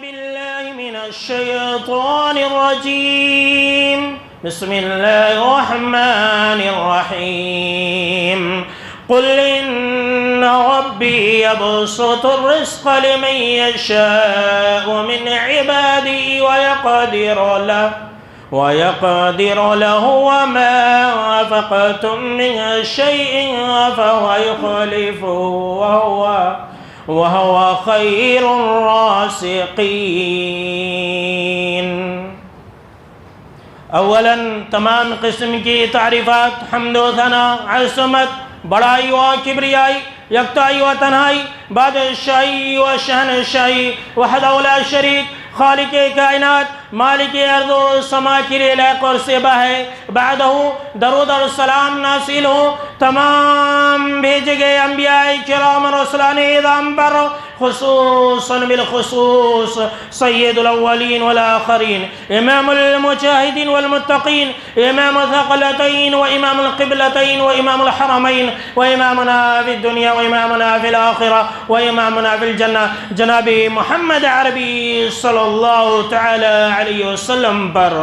بالله من الشيطان الرجيم بسم الله الرحمن الرحيم قل إن ربي يبسط الرزق لمن يشاء من عباده ويقدر له وما أنفقتم من شيء فهو يخلفه وهو خير الرازقين۔ اولاً تمام قسم کی تعریفات، حمد و ثنا، عظمت، بڑائی و کبریائی، یکتائی و تنہائی، بادشاہی و شہنشاہی وحدہ لا شریک، خالق کائنات، مالک ارض و سما کی لائق اور سبا ہے۔ بعدہ درود اور سلام نازل ہو تمام بھیجے گئے انبیاء کرام رسولان اعظم پر، خصوصاً بالخصوص سید الاولین والآخرین، امام المجاہدین والمتقین، امام الثقلتین و امام القبلتین و امام الحرمین و امامنا فی الدنیا و امامنا فی الآخرہ و امامنا فی الجنہ، جناب محمد عربی صلی اللہ تعالی علیہ وسلم پر۔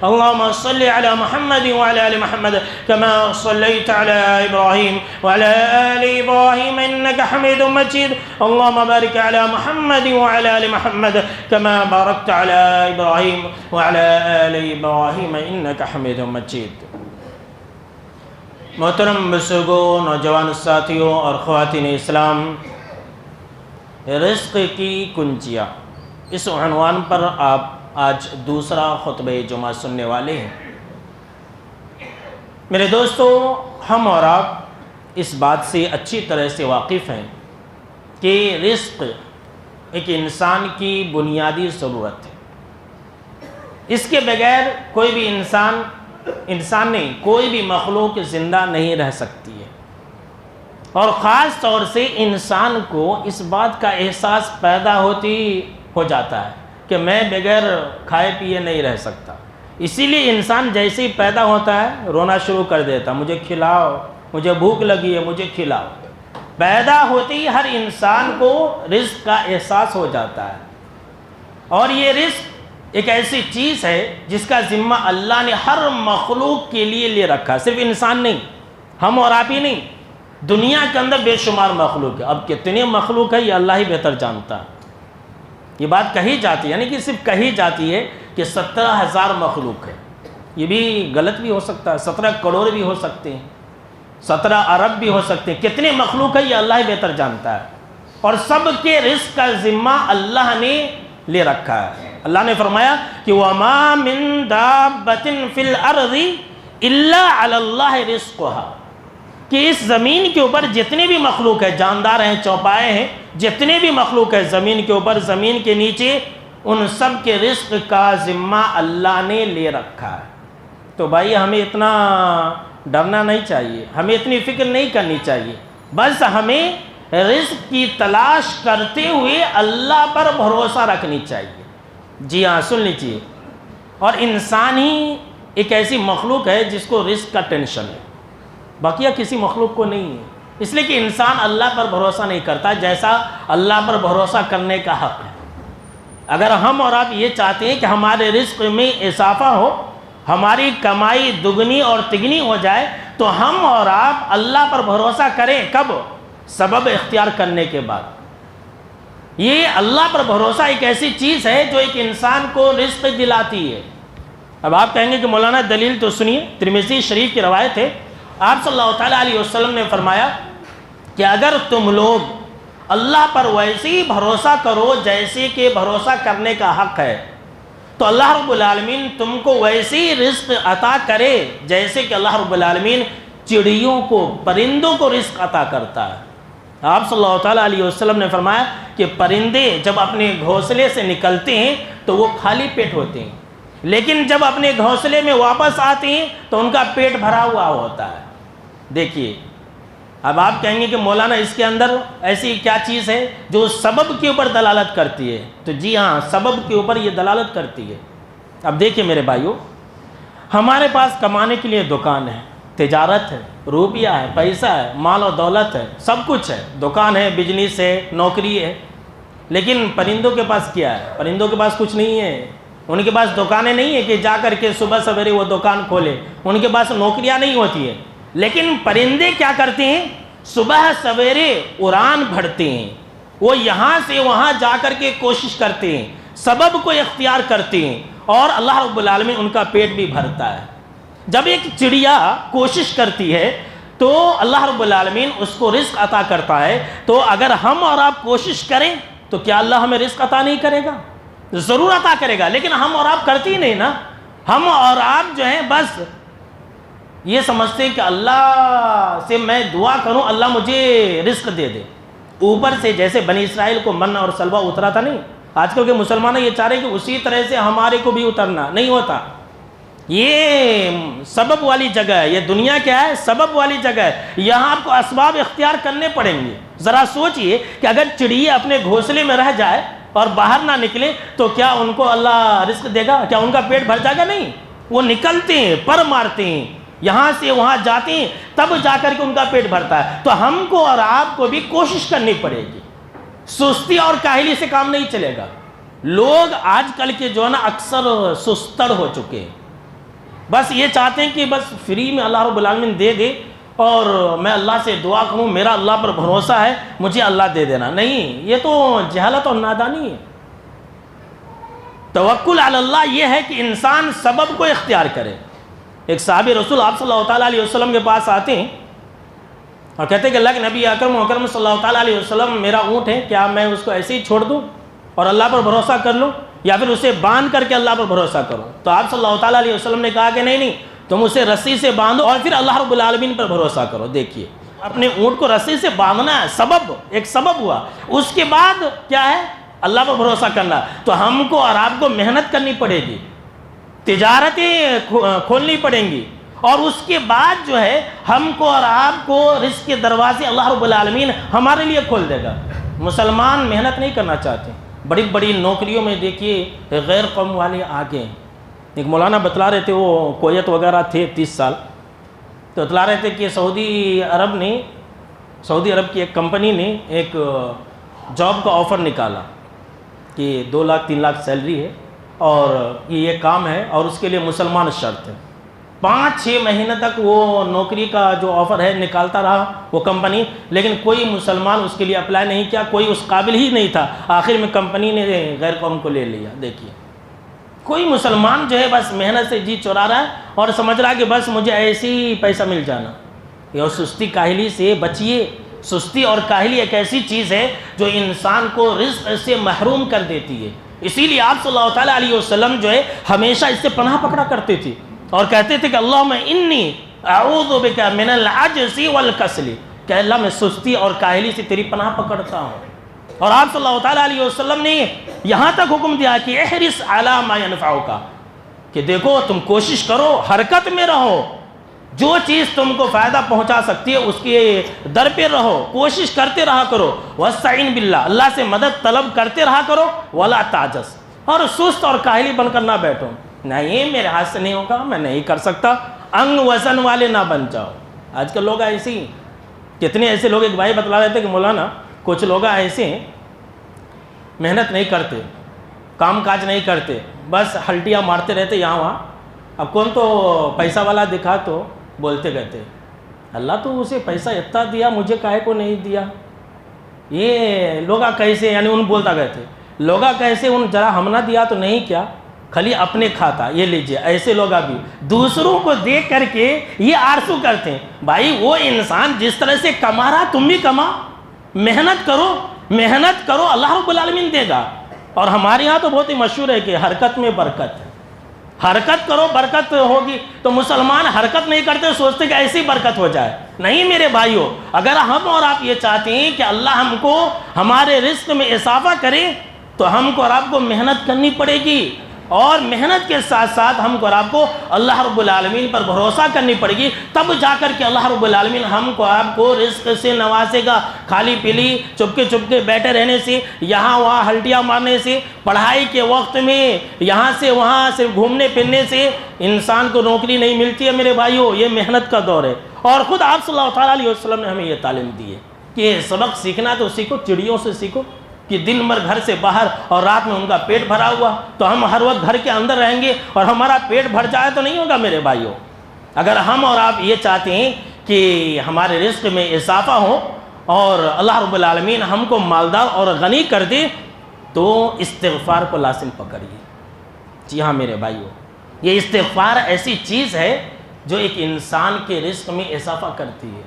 اللہم صلی علی محمد وعلی آل محمد کما صلیت علی ابراہیم وعلی آل ابراہیم انکا حمید مجید۔ اللہم بارک علی محمد وعلی آل محمد کما بارکت علی ابراہیم وعلی آل ابراہیم انکا حمید مجید۔ محترم بزرگوں، نوجوان ساتھیوں اور خواتین اسلام، رزق کی کنجیاں، اس عنوان پر آپ آج دوسرا خطبہ جمعہ سننے والے ہیں۔ میرے دوستو، ہم اور آپ اس بات سے اچھی طرح سے واقف ہیں کہ رزق ایک انسان کی بنیادی ضرورت ہے۔ اس کے بغیر کوئی بھی انسان نہیں، کوئی بھی مخلوق زندہ نہیں رہ سکتی ہے، اور خاص طور سے انسان کو اس بات کا احساس پیدا ہو جاتا ہے کہ میں بغیر کھائے پیے نہیں رہ سکتا۔ اسی لیے انسان جیسے ہی پیدا ہوتا ہے رونا شروع کر دیتا، مجھے کھلاؤ، مجھے بھوک لگی ہے، مجھے کھلاؤ۔ پیدا ہوتے ہی ہر انسان کو رزق کا احساس ہو جاتا ہے، اور یہ رزق ایک ایسی چیز ہے جس کا ذمہ اللہ نے ہر مخلوق کے لیے لے رکھا، صرف انسان نہیں، ہم اور آپ ہی نہیں، دنیا کے اندر بے شمار مخلوق ہے۔ اب کتنے مخلوق ہے یہ اللہ ہی بہتر جانتا ہے۔ یہ بات کہی جاتی ہے، یعنی کہ صرف کہی جاتی ہے کہ 17,000 مخلوق ہے، یہ بھی غلط بھی ہو سکتا ہے، 17 کروڑ بھی ہو سکتے ہیں، 17 ارب بھی ہو سکتے ہیں، کتنے مخلوق ہے یہ اللہ ہی بہتر جانتا ہے، اور سب کے رزق کا ذمہ اللہ نے لے رکھا ہے۔ اللہ نے فرمایا کہ وَمَا مِن دَابَّةٍ فِي الْأَرْضِ إِلَّا عَلَى اللَّهِ رِزْقُهَا، کہ اس زمین کے اوپر جتنے بھی مخلوق ہے، جاندار ہیں، چوپائے ہیں، جتنے بھی مخلوق ہے زمین کے اوپر، زمین کے نیچے، ان سب کے رزق کا ذمہ اللہ نے لے رکھا ہے۔ تو بھائی ہمیں اتنا ڈرنا نہیں چاہیے، ہمیں اتنی فکر نہیں کرنی چاہیے، بس ہمیں رزق کی تلاش کرتے ہوئے اللہ پر بھروسہ رکھنی چاہیے۔ جی ہاں، سن لیجیے، اور انسان ہی ایک ایسی مخلوق ہے جس کو رزق کا ٹینشن ہے، باقیہ کسی مخلوق کو نہیں ہے، اس لیے کہ انسان اللہ پر بھروسہ نہیں کرتا جیسا اللہ پر بھروسہ کرنے کا حق ہے۔ اگر ہم اور آپ یہ چاہتے ہیں کہ ہمارے رزق میں اضافہ ہو، ہماری کمائی دگنی اور تگنی ہو جائے، تو ہم اور آپ اللہ پر بھروسہ کریں۔ کب؟ سبب اختیار کرنے کے بعد۔ یہ اللہ پر بھروسہ ایک ایسی چیز ہے جو ایک انسان کو رزق دلاتی ہے۔ اب آپ کہیں گے کہ مولانا دلیل تو سنیے، ترمذی شریف کی روایت ہے، آپ صلی اللہ تعالیٰ علیہ وسلم نے فرمایا کہ اگر تم لوگ اللہ پر ویسے ہی بھروسہ کرو جیسے کہ بھروسہ کرنے کا حق ہے، تو اللہ رب العالمین تم کو ویسے ہی رزق عطا کرے جیسے کہ اللہ رب العالمین چڑیوں کو، پرندوں کو رزق عطا کرتا ہے۔ آپ صلی اللہ تعالیٰ علیہ وسلم نے فرمایا کہ پرندے جب اپنے گھونسلے سے نکلتے ہیں تو وہ خالی پیٹ ہوتے ہیں، لیکن جب اپنے گھونسلے میں واپس آتے ہیں تو ان کا پیٹ بھرا ہوا ہوتا ہے۔ دیکھیے، اب آپ کہیں گے کہ مولانا اس کے اندر ایسی کیا چیز ہے جو سبب کے اوپر دلالت کرتی ہے؟ تو جی ہاں، سبب کے اوپر یہ دلالت کرتی ہے۔ اب دیکھیے میرے بھائیو، ہمارے پاس کمانے کے لیے دکان ہے، تجارت ہے، روپیہ ہے، پیسہ ہے، مال و دولت ہے، سب کچھ ہے، دکان ہے، بزنس ہے، نوکری ہے، لیکن پرندوں کے پاس کیا ہے؟ پرندوں کے پاس کچھ نہیں ہے، ان کے پاس دکانیں نہیں ہیں کہ جا کر کے صبح سویرے وہ دکان کھولے، ان کے پاس نوکریاں نہیں ہوتی ہیں، لیکن پرندے کیا کرتے ہیں؟ صبح سویرے اڑان بھرتے ہیں، وہ یہاں سے وہاں جا کر کے کوشش کرتے ہیں، سبب کو اختیار کرتے ہیں، اور اللہ رب العالمین ان کا پیٹ بھی بھرتا ہے۔ جب ایک چڑیا کوشش کرتی ہے تو اللہ رب العالمین اس کو رزق عطا کرتا ہے، تو اگر ہم اور آپ کوشش کریں تو کیا اللہ ہمیں رزق عطا نہیں کرے گا؟ ضرور عطا کرے گا، لیکن ہم اور آپ کرتے ہی نہیں نا۔ ہم اور آپ جو ہیں بس یہ سمجھتے ہیں کہ اللہ سے میں دعا کروں اللہ مجھے رزق دے دے، اوپر سے جیسے بنی اسرائیل کو من اور سلوہ اترا تھا نہیں، آج کل کے مسلمان یہ چاہ رہے کہ اسی طرح سے ہمارے کو بھی اترنا نہیں ہوتا۔ یہ سبب والی جگہ ہے، یہ دنیا کیا ہے؟ سبب والی جگہ ہے، یہاں آپ کو اسباب اختیار کرنے پڑیں گے۔ ذرا سوچئے کہ اگر چڑیے اپنے گھونسلے میں رہ جائے اور باہر نہ نکلے تو کیا ان کو اللہ رزق دے گا؟ کیا ان کا پیٹ بھر جائے گا؟ نہیں، وہ نکلتے ہیں، پر مارتے ہیں، یہاں سے وہاں جاتے ہیں، تب جا کر کے ان کا پیٹ بھرتا ہے۔ تو ہم کو اور آپ کو بھی کوشش کرنی پڑے گی، سستی اور کاہلی سے کام نہیں چلے گا۔ لوگ آج کل کے جو ہے نا اکثر سستڑ ہو چکے ہیں، بس یہ چاہتے ہیں کہ بس فری میں اللہ رب العالمین دے دے اور میں اللہ سے دعا کروں، میرا اللہ پر بھروسہ ہے، مجھے اللہ دے دینا۔ نہیں، یہ تو جہالت اور نادانی ہے۔ توکل علی اللہ یہ ہے کہ انسان سبب کو اختیار کرے۔ ایک صحابی رسول آپ صلی اللہ علیہ وسلم کے پاس آتے ہیں اور کہتے ہیں کہ اللہ کے نبی اکرم صلی اللہ علیہ وسلم، میرا اونٹ ہے، کیا میں اس کو ایسے ہی چھوڑ دوں اور اللہ پر بھروسہ کر لوں، یا پھر اسے باندھ کر کے اللہ پر بھروسہ کروں؟ تو آپ صلی اللہ علیہ وسلم نے کہا کہ نہیں، تم اسے رسی سے باندھو اور پھر اللہ رب العالمین پر بھروسہ کرو۔ دیکھیے، اپنے اونٹ کو رسی سے باندھنا ہے، سبب، ایک سبب ہوا، اس کے بعد کیا ہے؟ اللہ پر بھروسہ کرنا۔ تو ہم کو اور آپ کو محنت کرنی پڑے گی، تجارتیں کھولنی پڑیں گی، اور اس کے بعد جو ہے ہم کو اور آپ کو رزق کے دروازے اللہ رب العالمین ہمارے لیے کھول دے گا۔ مسلمان محنت نہیں کرنا چاہتے، بڑی بڑی نوکریوں میں دیکھیے غیر قوم والے آگے ہیں۔ ایک مولانا بتلا رہے تھے، وہ کویت وغیرہ تھے 30 سال، تو بتلا رہے تھے کہ سعودی عرب کی ایک کمپنی نے ایک جاب کا آفر نکالا کہ 2 لاکھ 3 لاکھ سیلری ہے اور یہ کام ہے، اور اس کے لیے مسلمان شرط ہے۔ 5-6 مہینے تک وہ نوکری کا جو آفر ہے نکالتا رہا وہ کمپنی، لیکن کوئی مسلمان اس کے لیے اپلائی نہیں کیا، کوئی اس قابل ہی نہیں تھا۔ آخر میں کمپنی نے غیر قوم کو لے لیا۔ دیکھیے، کوئی مسلمان جو ہے بس محنت سے جی چرا رہا ہے اور سمجھ رہا ہے کہ بس مجھے ایسے ہی پیسہ مل جانا۔ یہ سستی کاہلی سے بچیے۔ سستی اور کاہلی ایک ایسی چیز ہے جو انسان کو رزق سے محروم کر دیتی ہے۔ اسی لیے آپ صلی اللہ علیہ وسلم جو ہے ہمیشہ اس سے پناہ پکڑا کرتے تھے اور کہتے تھے کہ اللہم انی اعوذ بک من العجز والکسل، کہ اللہ میں سستی اور کاہلی سے تیری پناہ پکڑتا ہوں۔ اور آپ صلی اللہ علیہ وسلم نے یہاں تک حکم دیا کہ احرص علی ما ینفعک، کہ دیکھو تم کوشش کرو، حرکت میں رہو، جو چیز تم کو فائدہ پہنچا سکتی ہے اس کے در پہ رہو، کوشش کرتے رہا کرو۔ واستعین باللہ، اللہ سے مدد طلب کرتے رہا کرو۔ ولا تعجز، اور سست اور کاہلی بن کر نہ بیٹھو، نہیں میرے ہاتھ سے نہیں ہوگا، میں نہیں کر سکتا، انگ وزن والے نہ بن جاؤ۔ آج کل لوگ ایسے ہی، کتنے ایسے لوگ، ایک بھائی بتلا رہے تھے کہ مولانا کچھ لوگ ایسے ہیں محنت نہیں کرتے، کام کاج نہیں کرتے، بس ہلٹیاں مارتے رہتے یہاں وہاں۔ اب کون تو پیسہ والا دکھا تو بولتے کہتے اللہ تو اسے پیسہ اتنا دیا، مجھے کاہے کو نہیں دیا؟ یہ لوگا کیسے، یعنی ان بولتا کہتے لوگا کیسے، ان ذرا ہم نہ دیا تو نہیں کیا، خالی اپنے کھاتا، یہ لیجئے۔ ایسے لوگ بھی دوسروں کو دیکھ کر کے یہ آرزو کرتے ہیں، بھائی وہ انسان جس طرح سے کما رہا تم بھی کما، محنت کرو، محنت کرو، اللہ رب العالمین دے گا۔ اور ہمارے ہاں تو بہت ہی مشہور ہے کہ حرکت میں برکت ہے، حرکت کرو برکت ہوگی۔ تو مسلمان حرکت نہیں کرتے، سوچتے کہ ایسی برکت ہو جائے۔ نہیں میرے بھائیوں، اگر ہم اور آپ یہ چاہتے ہیں کہ اللہ ہم کو ہمارے رزق میں اضافہ کرے تو ہم کو اور آپ کو محنت کرنی پڑے گی، اور محنت کے ساتھ ساتھ ہم کو اور آپ کو اللہ رب العالمین پر بھروسہ کرنی پڑے گی، تب جا کر کے اللہ رب العالمین ہم کو آپ کو رزق سے نوازے گا۔ خالی پیلی چپکے بیٹھے رہنے سے، یہاں وہاں ہلٹیاں مارنے سے، پڑھائی کے وقت میں یہاں سے وہاں سے گھومنے پھرنے سے انسان کو نوکری نہیں ملتی ہے میرے بھائیوں۔ یہ محنت کا دور ہے، اور خود آپ صلی اللہ علیہ وسلم نے ہمیں یہ تعلیم دی ہے کہ سبق سیکھنا تو سیکھو، چڑیوں سے سیکھو۔ کہ دن بھر گھر سے باہر اور رات میں ان کا پیٹ بھرا ہوا، تو ہم ہر وقت گھر کے اندر رہیں گے اور ہمارا پیٹ بھر جائے تو نہیں ہوگا میرے بھائیوں۔ اگر ہم اور آپ یہ چاہتے ہیں کہ ہمارے رزق میں اضافہ ہو اور اللہ رب العالمین ہم کو مالدار اور غنی کر دے، تو استغفار کو لازم پکڑیے۔ جی ہاں میرے بھائیوں، یہ استغفار ایسی چیز ہے جو ایک انسان کے رزق میں اضافہ کرتی ہے۔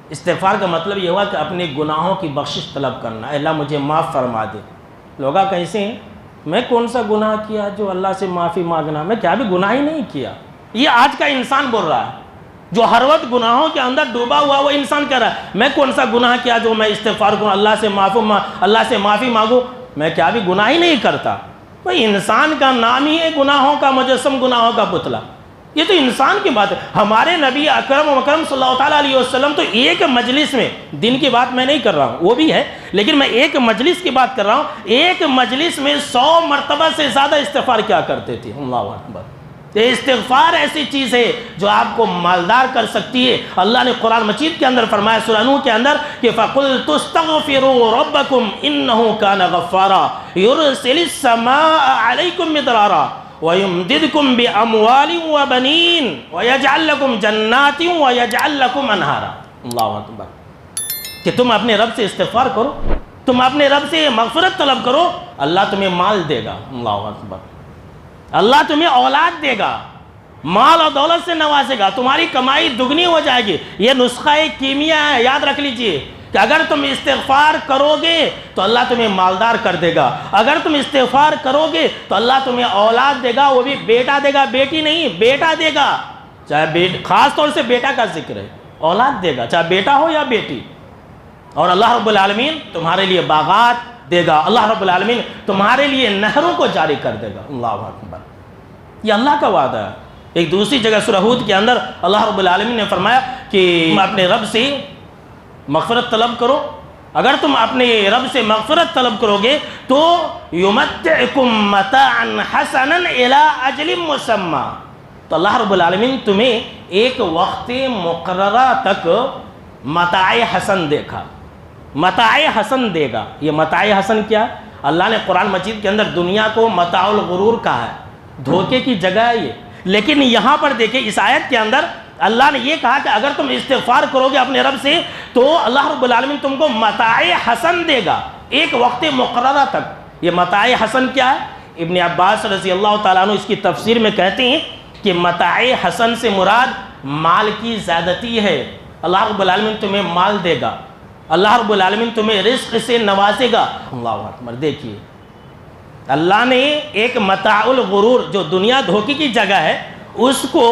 استغفار کا مطلب یہ ہوا کہ اپنے گناہوں کی بخشش طلب کرنا، اے اللہ مجھے معاف فرما دے۔ لوگا کیسے ہیں؟ میں کون سا گناہ کیا جو اللہ سے معافی مانگنا؟ میں کیا بھی گناہ ہی نہیں کیا۔ یہ آج کا انسان بول رہا ہے، جو ہر وقت گناہوں کے اندر ڈوبا ہوا وہ انسان کہہ رہا ہے میں کون سا گناہ کیا جو میں استغفار کروں، اللہ سے معافی مانگوں، میں کیا بھی گناہ ہی نہیں کرتا۔ بھئی انسان کا نام ہی ہے گناہوں کا مجسم، گناہوں کا پتلا۔ یہ تو انسان کی بات ہے۔ ہمارے نبی اکرم و مکرم صلی اللہ تعالیٰ علیہ وسلم تو ایک مجلس میں، دن کی بات میں نہیں کر رہا ہوں، وہ بھی ہے، لیکن میں ایک مجلس کی بات کر رہا ہوں، ایک مجلس میں 100 مرتبہ سے زیادہ استغفار کیا کرتے تھے۔ اللہ اکبر۔ یہ استغفار ایسی چیز ہے جو آپ کو مالدار کر سکتی ہے۔ اللہ نے قرآن مجید کے اندر فرمایا سورہ نوح کے اندر کہ فَقُلْتُ اسْتَغْفِرُوا رَبَّكُمْ إِنَّهُ كَانَ غَفَّارًا يُرْسِلِ السَّمَاءَ عَلَيْكُمْ مِدْرَارًا وَيُمْدِدْكُمْ بِأَمْوَالٍ وَبَنِينَ وَيَجْعَلْ لَكُمْ جَنَّاتٍ وَيَجْعَلْ لَكُمْ أَنْهَارًا۔ اللہ اکبر۔ کہ تم اپنے رب سے استغفار کرو، تم اپنے رب سے مغفرت طلب کرو، اللہ تمہیں مال دے گا۔ اللہ اکبر۔ اللہ تمہیں اولاد دے گا، مال اور دولت سے نوازے گا، تمہاری کمائی دگنی ہو جائے گی۔ یہ نسخہ کیمیا ہے، یاد رکھ لیجئے کہ اگر تم استغفار کرو گے تو اللہ تمہیں مالدار کر دے گا، اگر تم استغفار کرو گے تو اللہ تمہیں اولاد دے گا، وہ بھی بیٹا دے گا، بیٹی نہیں، بیٹا دے گا۔ چاہے خاص طور سے بیٹا کا ذکر ہے، اولاد دے گا، چاہے بیٹا ہو یا بیٹی۔ اور اللہ رب العالمین تمہارے لیے باغات دے گا، اللہ رب العالمین تمہارے لیے نہروں کو جاری کر دے گا۔ اللہ اکبر۔ یہ اللہ کا وعدہ ہے۔ ایک دوسری جگہ سورہ ہود کے اندر اللہ رب العالمین نے فرمایا کہ تم اپنے رب سے مغفرت طلب کرو، اگر تم اپنے رب سے مغفرت طلب کرو گے تو یمتعکم متاعا حسنا الی اجل مسمى، تو اللہ رب العالمین تمہیں ایک وقت مقررہ تک متاع حسن دیکھا، متاع حسن دے گا۔ یہ متاع حسن کیا؟ اللہ نے قرآن مجید کے اندر دنیا کو متاع الغرور کہا ہے، دھوکے کی جگہ ہے یہ، لیکن یہاں پر دیکھیں اس آیت کے اندر اللہ نے یہ کہا کہ اگر تم استغفار کرو گے اپنے رب سے تو اللہ رب العالمین تم کو متاع حسن دے گا ایک وقت مقررہ تک۔ یہ متاع حسن کیا ہے؟ ابن عباس رضی اللہ تعالیٰ عنہ اس کی تفسیر میں کہتے ہیں کہ متاع حسن سے مراد مال کی زیادتی ہے۔ اللہ رب العالمین تمہیں مال دے گا، اللہ رب العالمین تمہیں رزق سے نوازے گا۔ اللہ اکبر۔ دیکھیے اللہ نے ایک متاع الغرور جو دنیا دھوکے کی جگہ ہے اس کو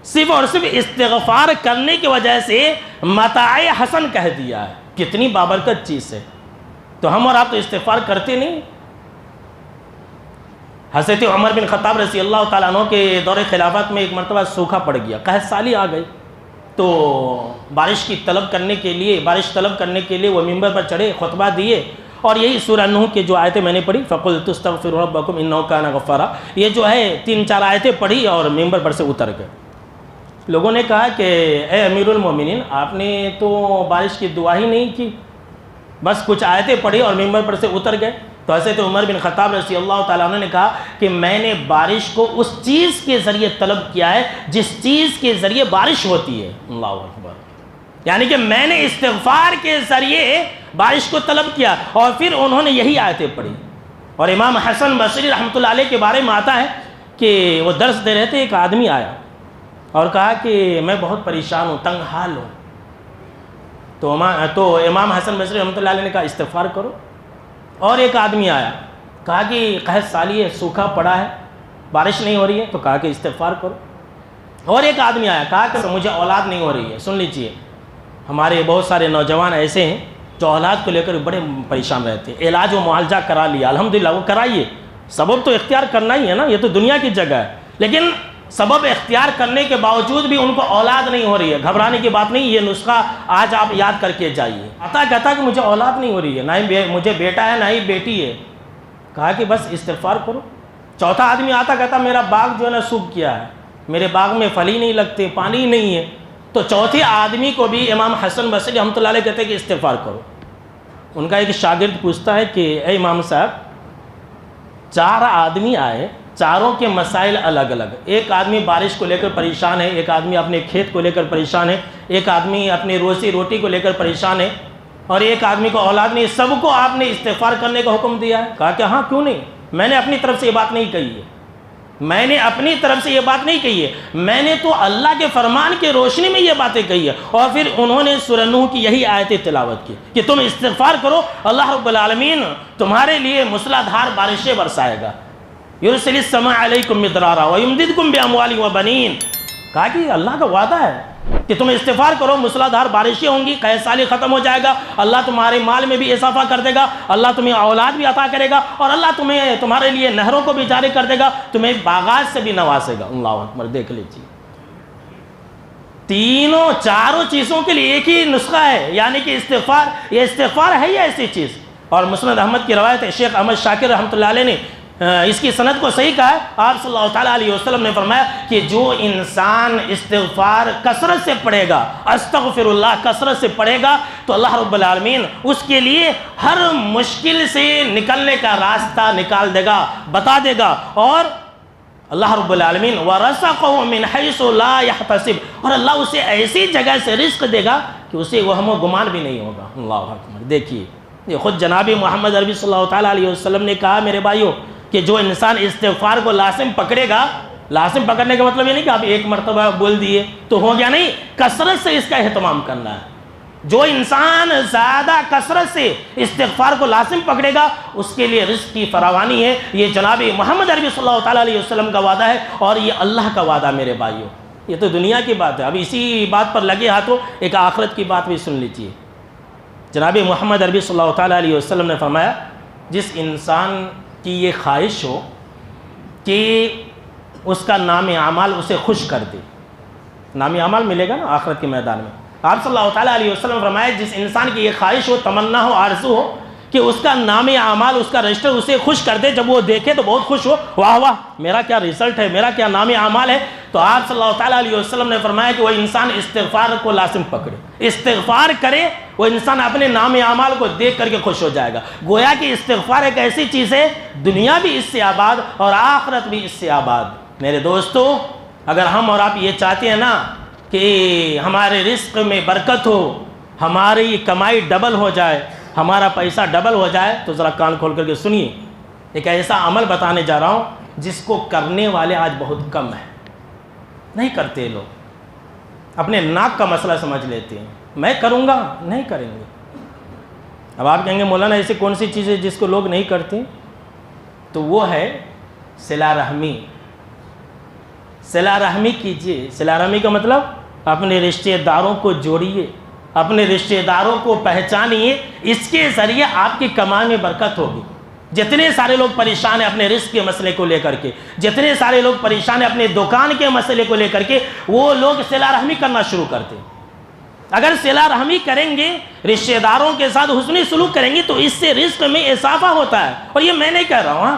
صرف اور صرف استغفار کرنے کی وجہ سے متاع حسن کہہ دیا ہے۔ کتنی بابرکت چیز ہے۔ تو ہم اور آپ تو استغفار کرتے نہیں۔ حضرت عمر بن خطاب رضی اللہ تعالیٰ عنہ کے دور خلافت میں ایک مرتبہ سوکھا پڑ گیا، قحط سالی آ گئی، تو بارش طلب کرنے کے لیے وہ ممبر پر چڑھے، خطبہ دیے، اور یہی سورہ نوح کے جو آیتیں میں نے پڑھی فَقُلْتُ اسْتَغْفِرُوا رَبَّكُمْ إِنَّهُ كَانَ غَفَّارًا، یہ جو ہے 3-4 آیتیں پڑھی اور ممبر پر سے اتر گئے۔ لوگوں نے کہا کہ اے امیر المومنین، آپ نے تو بارش کی دعا ہی نہیں کی، بس کچھ آیتیں پڑھی اور ممبر پر سے اتر گئے۔ تو حضرت عمر بن خطاب رضی اللہ تعالیٰ عنہ نے کہا کہ میں نے بارش کو اس چیز کے ذریعے طلب کیا ہے جس چیز کے ذریعے بارش ہوتی ہے۔ اللہ اکبر۔ یعنی کہ میں نے استغفار کے ذریعے بارش کو طلب کیا، اور پھر انہوں نے یہی آیتیں پڑھی۔ اور امام حسن بصری رحمۃ اللہ علیہ کے بارے میں آتا ہے کہ وہ درس دے رہے تھے، ایک آدمی آیا اور کہا کہ میں بہت پریشان ہوں، تنگ حال ہوں۔ تو امام حسن بصری رحمۃ اللہ علیہ نے کہا استغفار کرو۔ اور ایک آدمی آیا، کہا کہ قحط سالی ہے، سوکھا پڑا ہے، بارش نہیں ہو رہی ہے، تو کہا کہ استغفار کرو۔ اور ایک آدمی آیا، کہا کہ مجھے اولاد نہیں ہو رہی ہے۔ سن لیجئے، ہمارے بہت سارے نوجوان ایسے ہیں جو اولاد کو لے کر بڑے پریشان رہتے ہیں۔ علاج و معالجہ کرا لیا، الحمدللہ وہ کرائیے، سبب تو اختیار کرنا ہی ہے نا، یہ تو دنیا کی جگہ ہے، لیکن سبب اختیار کرنے کے باوجود بھی ان کو اولاد نہیں ہو رہی ہے، گھبرانے کی بات نہیں، یہ نسخہ آج آپ یاد کر کے جائیے۔ کہتا کہ مجھے اولاد نہیں ہو رہی ہے، نہ ہی مجھے بیٹا ہے نہ ہی بیٹی ہے۔ کہا کہ بس استغفار کرو۔ چوتھا آدمی آتا کہتا میرا باغ جو ہے نا سوکھ گیا ہے، میرے باغ میں پھل ہی نہیں لگتے، پانی ہی نہیں ہے۔ تو چوتھے آدمی کو بھی امام حسن بصری رحمۃ اللہ علیہ کہتے ہیں کہ استغفار کرو۔ ان کا ایک شاگرد پوچھتا ہے کہ اے امام صاحب، 4 آدمی آئے، چاروں کے مسائل الگ الگ، ایک آدمی بارش کو لے کر پریشان ہے، ایک آدمی اپنے کھیت کو لے کر پریشان ہے، ایک آدمی اپنی روزی روٹی کو لے کر پریشان ہے، اور ایک آدمی کو اولاد نہیں، سب کو آپ نے استغفار کرنے کا حکم دیا ہے؟ کہا کہ ہاں، کیوں نہیں، میں نے اپنی طرف سے یہ بات نہیں کہی ہے، میں نے اپنی طرف سے یہ بات نہیں کہی ہے، میں نے تو اللہ کے فرمان کے روشنی میں یہ باتیں کہی ہے۔ اور پھر انہوں نے سورہ نوح کی یہی آیتیں تلاوت کی کہ تم استغفار کرو، اللہ رب العالمین تمہارے لیے موسلادھار بارشیں برسائے گا، یرسل السماء علیکم مدرارا ویمددکم باموال وبنین۔ کہا کہ اللہ کا وعدہ ہے کہ تم استغفار کرو، موسلادھار بارشیں ہوں گی، قحط سالی ختم ہو جائے گا، اللہ تمہارے مال میں بھی اضافہ کر دے گا، اللہ تمہیں اولاد بھی عطا کرے گا، اور اللہ تمہارے لیے نہروں کو بھی جاری کر دے گا، تمہیں باغات سے بھی نوازے گا۔ اللہ اکبر، دیکھ لیجیے، تینوں چاروں چیزوں کے لیے ایک ہی نسخہ ہے، یعنی کہ استغفار، یہ استغفار ہے یہ ایسی چیز۔ اور مسند احمد کی روایت ہے، شیخ احمد شاکر رحمۃ اللہ علیہ نے اس کی سند کو صحیح کہا ہے، آپ صلی اللہ تعالیٰ علیہ وسلم نے فرمایا کہ جو انسان استغفار کثرت سے پڑھے گا، استغفر اللہ کثرت سے پڑھے گا، تو اللہ رب العالمین اس کے لیے ہر مشکل سے نکلنے کا راستہ نکال دے گا، بتا دے گا، اور اللہ رب العالمین وَرَزَقَهُ مِنْ حَيْثُ لَا يَحْتَسِبُ، اور اللہ اسے ایسی جگہ سے رزق دے گا کہ اسے وہم و گمان بھی نہیں ہوگا۔ اللہ اکبر، دیکھیے یہ خود جناب محمد عربی صلی اللہ تعالیٰ علیہ وسلم نے کہا میرے بھائیوں کہ جو انسان استغفار کو لازم پکڑے گا، لازم پکڑنے کا مطلب یہ نہیں کہ آپ ایک مرتبہ بول دیے تو ہو گیا، نہیں، کثرت سے اس کا اہتمام کرنا ہے۔ جو انسان زیادہ کثرت سے استغفار کو لازم پکڑے گا اس کے لیے رزق کی فراوانی ہے، یہ جناب محمد عربی صلی اللہ تعالیٰ علیہ وسلم کا وعدہ ہے، اور یہ اللہ کا وعدہ میرے بھائیوں۔ یہ تو دنیا کی بات ہے، اب اسی بات پر لگے ہاتھوں ایک آخرت کی بات بھی سن لیجیے۔ جناب محمد عربی صلی اللہ تعالیٰ علیہ وسلم نے فرمایا جس انسان کی یہ خواہش ہو کہ اس کا نام اعمال اسے خوش کر دے، نام اعمال ملے گا نا آخرت کے میدان میں، آپ صلی اللہ تعالیٰ علیہ وسلم نے فرمایا جس انسان کی یہ خواہش ہو، تمنا ہو، آرزو ہو کہ اس کا نام اعمال، اس کا رجسٹر اسے خوش کر دے، جب وہ دیکھے تو بہت خوش ہو، واہ واہ میرا کیا رزلٹ ہے، میرا کیا نام اعمال ہے، تو آپ صلی اللہ تعالیٰ علیہ وسلم نے فرمایا کہ وہ انسان استغفار کو لازم پکڑے، استغفار کرے، وہ انسان اپنے نام اعمال کو دیکھ کر کے خوش ہو جائے گا۔ گویا کہ استغفار ایک ایسی چیز ہے، دنیا بھی اس سے آباد اور آخرت بھی اس سے آباد۔ میرے دوستو، اگر ہم اور آپ یہ چاہتے ہیں نا کہ ہمارے رزق میں برکت ہو، ہماری کمائی ڈبل ہو جائے، ہمارا پیسہ ڈبل ہو جائے، تو ذرا کان کھول کر کے سنیے، ایک ایسا عمل بتانے جا رہا ہوں جس کو کرنے والے آج بہت کم ہیں، نہیں کرتے لوگ، اپنے ناک کا مسئلہ سمجھ لیتے ہیں، میں کروں گا، نہیں کریں گے۔ اب آپ کہیں گے مولانا ایسی کون سی چیز ہے جس کو لوگ نہیں کرتے؟ تو وہ ہے صلہ رحمی۔ صلہ رحمی کیجئے، صلہ رحمی کا مطلب اپنے رشتہ داروں کو جوڑیے، اپنے رشتہ داروں کو پہچانیے، اس کے ذریعے آپ کی کمائی میں برکت ہوگی۔ جتنے سارے لوگ پریشان ہیں اپنے رزق کے مسئلے کو لے کر کے، جتنے سارے لوگ پریشان ہیں اپنے دکان کے مسئلے کو لے کر کے، وہ لوگ صلہ رحمی کرنا شروع کرتے ہیں۔ اگر صلہ رحمی کریں گے، رشتہ داروں کے ساتھ حسنی سلوک کریں گے، تو اس سے رزق میں اضافہ ہوتا ہے، اور یہ میں نہیں کہہ رہا ہوں،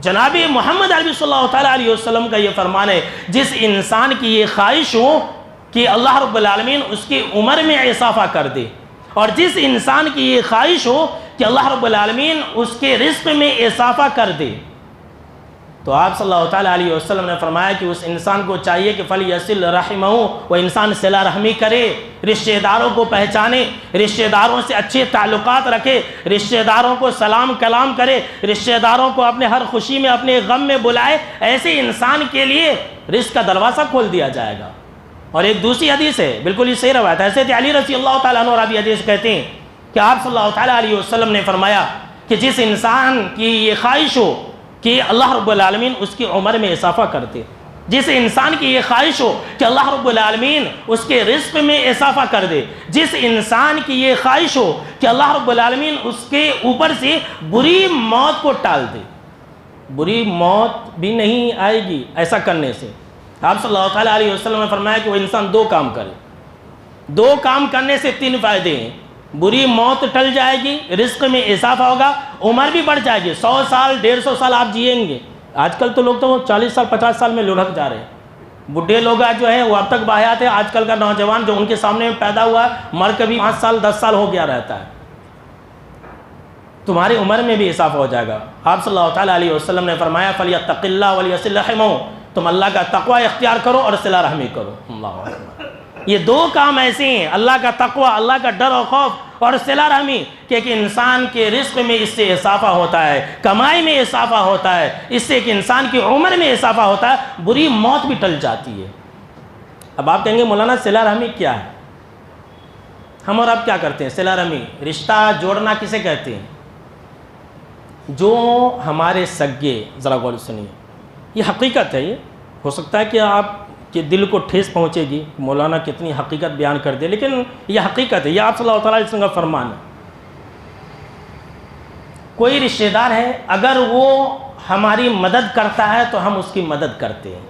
جناب محمد عربی صلی اللہ تعالیٰ علیہ وسلم کا یہ فرمان ہے، جس انسان کی یہ خواہش ہو کہ اللہ رب العالمین اس کی عمر میں اضافہ کر دے، اور جس انسان کی یہ خواہش ہو کہ اللہ رب العالمین اس کے رزق میں اضافہ کر دے، تو آپ صلی اللہ تعالیٰ علیہ وسلم نے فرمایا کہ اس انسان کو چاہیے کہ فَلْيَصِلْ رَحِمَهُ، وہ انسان صلہ رحمی کرے، رشتہ داروں کو پہچانے، رشتہ داروں سے اچھے تعلقات رکھے، رشتہ داروں کو سلام کلام کرے، رشتہ داروں کو اپنے ہر خوشی میں اپنے غم میں بلائے، ایسے انسان کے لیے رزق کا دروازہ کھول دیا جائے گا۔ اور ایک دوسری حدیث ہے، بالکل یہ صحیح روایت ہے، حضرت علی رضی اللہ تعالیٰ عنہ راوی حدیث کہتے ہیں کہ آپ صلی اللہ تعالیٰ علیہ وسلم نے فرمایا کہ جس انسان کی یہ خواہش ہو کہ اللہ رب العالمین اس کی عمر میں اضافہ کرتے، جس انسان کی یہ خواہش ہو کہ اللہ رب العالمین اس کے رزق میں اضافہ کر دے، جس انسان کی یہ خواہش ہو کہ اللہ رب العالمین اس کے اوپر سے بری موت کو ٹال دے، بری موت بھی نہیں آئے گی ایسا کرنے سے۔ آپ صلی اللہ تعالیٰ علیہ وسلم نے فرمایا کہ وہ انسان 2 کام کرے، 2 کام کرنے سے 3 فائدے ہیں، بری موت ٹل جائے گی، رزق میں اضافہ ہوگا، عمر بھی بڑھ جائے گی، 100 سال 150 سال آپ جئیں گے۔ آج کل تو لوگ تو 40 سال 50 سال میں لڑک جا رہے ہیں، بڈھے لوگ جو ہیں وہ اب تک باحیات ہیں، آج کل کا نوجوان جو ان کے سامنے پیدا ہوا ہے مر کے بھی 5 سال 10 سال ہو گیا رہتا ہے۔ تمہاری عمر میں بھی اضافہ ہو جائے گا۔ آپ صلی اللہ تعالیٰ علیہ وسلم نے فرمایا فَلْيَتَّقِ اللَّهَ وَلْيَصِلْ رَحِمَهُ، تم اللہ کا تقوی اختیار کرو اور صلہ رحمی کرو۔ اللہ اکبر۔ یہ دو کام ایسے ہیں، اللہ کا تقوی، اللہ کا ڈر و خوف، اور صلہ رحمی، کہ ایک انسان کے رزق میں اس سے اضافہ ہوتا ہے، کمائی میں اضافہ ہوتا ہے، اس سے ایک انسان کی عمر میں اضافہ ہوتا ہے، بری موت بھی ٹل جاتی ہے۔ اب آپ کہیں گے مولانا صلہ رحمی کیا ہے؟ ہم اور آپ کیا کرتے ہیں؟ صلہ رحمی، رشتہ جوڑنا کسے کہتے ہیں؟ جو ہمارے سگے، ذرا غور سنیے، یہ حقیقت ہے، یہ ہو سکتا ہے کہ آپ کے دل کو ٹھیس پہنچے گی، مولانا کتنی حقیقت بیان کر دے، لیکن یہ حقیقت ہے، یہ آپ صلی اللہ تعالیٰ علیہ وسلم کا فرمان ہے۔ کوئی رشتہ دار ہے، اگر وہ ہماری مدد کرتا ہے تو ہم اس کی مدد کرتے ہیں۔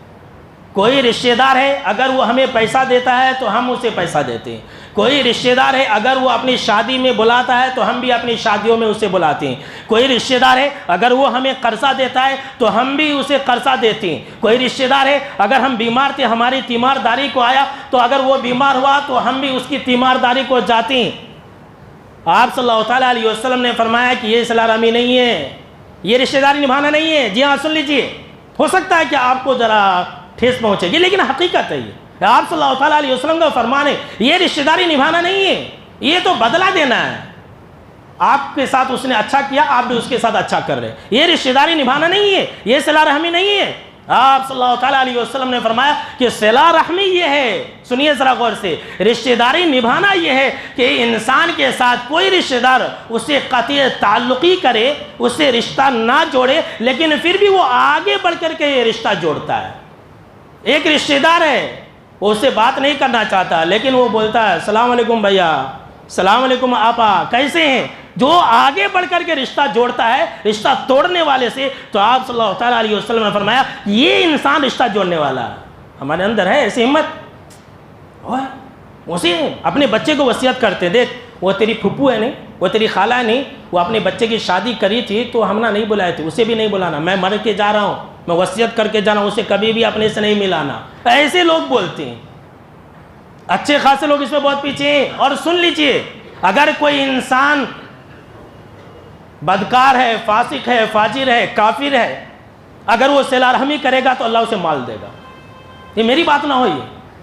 کوئی رشتہ دار ہے، اگر وہ ہمیں پیسہ دیتا ہے تو ہم اسے پیسہ دیتے ہیں۔ کوئی رشتہ دار ہے، اگر وہ اپنی شادی میں بلاتا ہے تو ہم بھی اپنی شادیوں میں اسے بلاتے ہیں۔ کوئی رشتہ دار ہے، اگر وہ ہمیں قرضہ دیتا ہے تو ہم بھی اسے قرضہ دیتے ہیں۔ کوئی رشتہ دار ہے، اگر ہم بیمار تھے، ہماری تیمارداری کو آیا تو اگر وہ بیمار ہوا تو ہم بھی اس کی تیمارداری کو جاتے ہیں۔ آپ صلی اللہ تعالیٰ علیہ وسلم نے فرمایا کہ یہ صلہ رحمی نہیں ہے، یہ رشتہ داری نبھانا نہیں ہے۔ جی ہاں، سن لیجئے، ہو سکتا ہے کہ آپ کو ذرا ٹھیس پہنچے گی، لیکن حقیقت ہے یہ، آپ صلی اللہ تعالیٰ علیہ وسلم کا فرمان ہے، یہ رشتہ داری نبھانا نہیں ہے، یہ تو بدلہ دینا ہے۔ آپ کے ساتھ اس نے اچھا کیا، آپ بھی اس کے ساتھ اچھا کر رہے، یہ رشتہ داری نبھانا نہیں ہے، یہ صلہ رحمی نہیں ہے۔ آپ صلی اللہ تعالیٰ علیہ وسلم نے فرمایا کہ صلہ رحمی یہ ہے، سنیے ذرا غور سے، رشتہ داری نبھانا یہ ہے کہ انسان کے ساتھ کوئی رشتہ دار اسے قطع تعلقی کرے، اسے رشتہ نہ جوڑے، لیکن پھر بھی وہ آگے بڑھ کر کے یہ رشتہ جوڑتا ہے۔ ایک رشتہ دار ہے، وہ اسے بات نہیں کرنا چاہتا، لیکن وہ بولتا ہے السلام علیکم بھیا، السلام علیکم آپا، کیسے ہیں؟ جو آگے بڑھ کر کے رشتہ جوڑتا ہے رشتہ توڑنے والے سے، تو آپ صلی اللہ تعالیٰ علیہ وسلم نے فرمایا یہ انسان رشتہ جوڑنے والا ہے۔ ہمارے اندر ہے ایسی ہمت، اسے اپنے بچے کو وصیت کرتے، دیکھ وہ تیری پھپھو ہے نہیں، وہ تیری خالہ ہے نہیں، وہ اپنے بچے کی شادی کری تھی تو ہم نے نہیں بلائے تھے، اسے بھی نہیں بلانا، میں مر کے جا رہا ہوں، میں وصیت کر کے جانا، اسے کبھی بھی اپنے سے نہیں ملانا۔ ایسے لوگ بولتے ہیں، اچھے خاصے لوگ اس میں بہت پیچھے ہیں۔ اور سن لیجئے، اگر کوئی انسان بدکار ہے، فاسق ہے، فاجر ہے، کافر ہے، اگر وہ صلہ رحمی کرے گا تو اللہ اسے مال دے گا۔ یہ میری بات نہ ہوئی،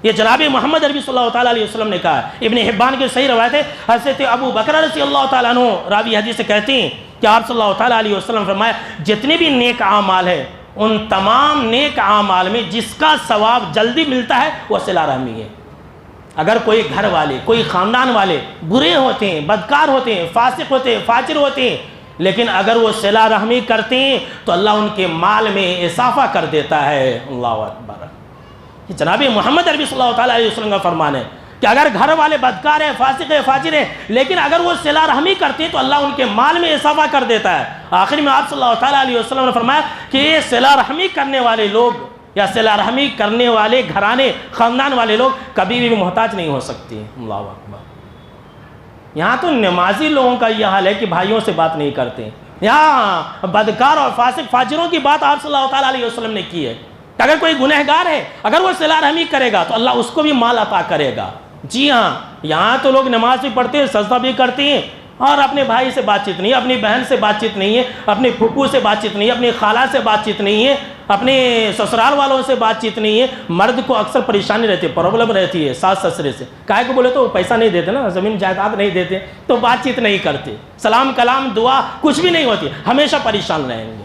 یہ جناب محمد عربی صلی اللہ تعالیٰ علیہ وسلم نے کہا ہے۔ ابن حبان کی صحیح روایت ہے، حضرت ابو بکر رضی اللہ تعالیٰ عنہ راوی حدیث سے کہتے ہیں کہ آپ صلی اللہ تعالیٰ علیہ وسلم فرمایا جتنے بھی نیک اعمال ہیں ان تمام نیک اعمال میں جس کا ثواب جلدی ملتا ہے وہ صلہ رحمی ہے۔ اگر کوئی گھر والے، کوئی خاندان والے برے ہوتے ہیں، بدکار ہوتے ہیں، فاسق ہوتے ہیں، فاجر ہوتے ہیں، لیکن اگر وہ صلہ رحمی کرتے ہیں تو اللہ ان کے مال میں اضافہ کر دیتا ہے۔ اللہ اکبر، یہ جناب محمد عربی صلی اللہ تعالیٰ علیہ وسلم کا فرمان ہے کہ اگر گھر والے بدکار ہیں، فاسق ہیں، فاجر ہیں، لیکن اگر وہ صلہ رحمی کرتے ہیں تو اللہ ان کے مال میں اضافہ کر دیتا ہے۔ آخر میں آپ صلی اللہ تعالیٰ علیہ وسلم نے فرمایا کہ یہ صلہ رحمی کرنے والے لوگ یا صلہ رحمی کرنے والے گھرانے، خاندان والے لوگ کبھی بھی محتاج نہیں ہو سکتے۔ اللہ اکبر، یہاں تو نمازی لوگوں کا یہ حال ہے کہ بھائیوں سے بات نہیں کرتے، یہاں بدکار اور فاسق فاجروں کی بات آپ صلی اللہ تعالیٰ علیہ وسلم نے کی ہے کہ اگر کوئی گنہگار ہے، اگر وہ صلہ رحمی کرے گا تو اللہ اس کو بھی مال عطا کرے گا۔ جی ہاں، یہاں تو لوگ نماز بھی پڑھتے ہیں، سجدہ بھی کرتے ہیں، اور اپنے بھائی سے بات چیت نہیں ہے، اپنی بہن سے بات چیت نہیں ہے، اپنی پھپھو سے بات چیت نہیں ہے، اپنی خالہ سے بات چیت نہیں ہے، اپنے سسرال والوں سے بات چیت نہیں ہے۔ مرد کو اکثر پریشانی رہتی ہے، پرابلم رہتی ہے ساس سسرے سے، کاہے کو بولے تو پیسہ نہیں دیتے نا، زمین جائیداد نہیں دیتے تو بات چیت نہیں کرتے، سلام کلام دعا کچھ بھی نہیں ہوتی، ہمیشہ پریشان رہیں گے۔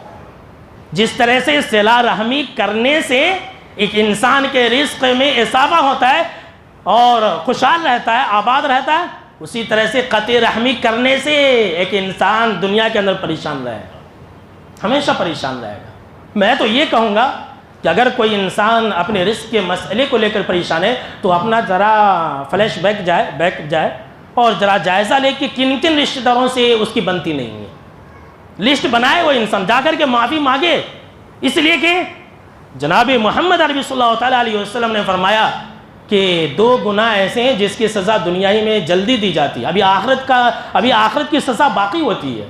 جس طرح سے صلہ رحمی کرنے سے ایک انسان کے رزق میں اضافہ ہوتا ہے اور خوشحال رہتا ہے، آباد رہتا ہے، اسی طرح سے قطع رحمی کرنے سے ایک انسان دنیا کے اندر پریشان رہے گا، ہمیشہ پریشان رہے گا۔ میں تو یہ کہوں گا کہ اگر کوئی انسان اپنے رزق کے مسئلے کو لے کر پریشان ہے تو اپنا ذرا فلیش بیک جائے اور ذرا جائزہ لے کہ کن کن رشتہ داروں سے اس کی بنتی نہیں ہے، لسٹ بنائے، وہ انسان جا کر کے معافی مانگے، اس لیے کہ جناب محمد عربی صلی اللہ تعالیٰ علیہ وسلم نے فرمایا کہ دو گناہ ایسے ہیں جس کی سزا دنیا ہی میں جلدی دی جاتی ہے، ابھی آخرت کی سزا باقی ہوتی ہے۔